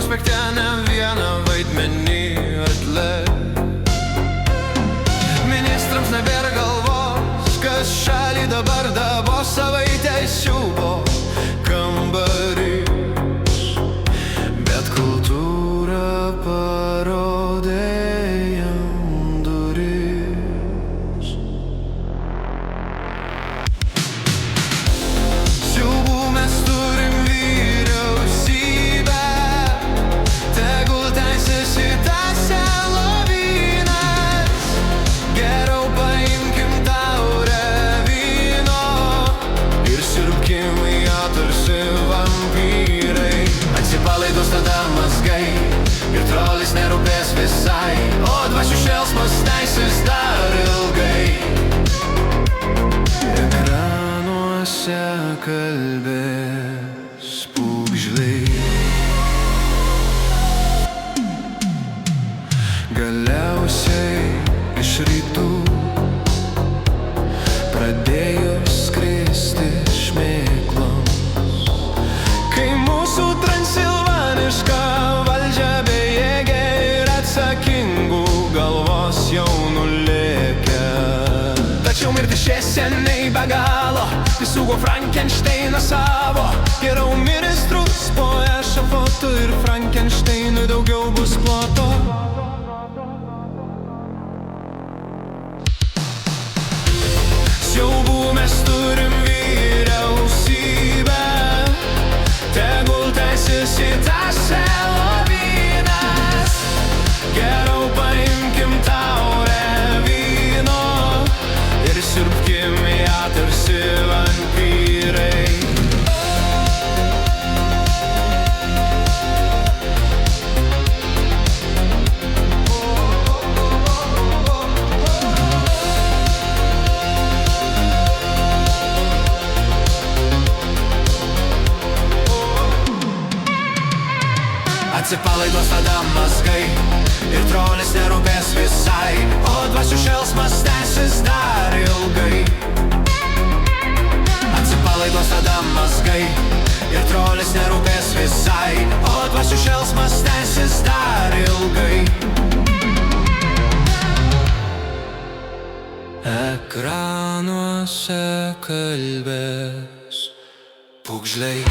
prospekte ne vieną vaidmenį atliek. Ministrams nebėra galvos, kas šalį dabar davo savaitę siūbo kambarys, bet kultūra parodė jam duris. Siūbų mes turim vyriausybę, tegul teisės į tas lavynas. Geriau paimkim taurę vyno ir siurbkim į ją tarsi vampyrai. Atsipalaiduos tada mazgai ir trolis nerūpės visai, o dvasių šėlsmas tęsis dar ilgai. Ekranuose kalbės pūgžliai. Galiausiai iš rytų pradėjus skristi šmėkloms, kai mūsų transilvaniška valdžia bejėgė ir atsakingų galvos jau nulėkė. Tačiau mirti šie seniai be galo, įsūgo Frankensteiną savo. Geriau ministrus po ešafotu ir Frankensteinui daugiau bus ploto. Siaubų mes turim vyriausybę, tegul teisės į tas lavynas. Geriau paimkim taurę vyno ir siurbkim ją tarsi vampyrai. Atsipalaiduos tada mazgai ir trolis nerūpės visai, o dvasių šėlsmas tęsis dar ilgai. Atsipalaiduos tada mazgai ir trolis nerūpės visai, o dvasių šėlsmas tęsis dar ilgai. Ekranuose kalbės pūgžliai.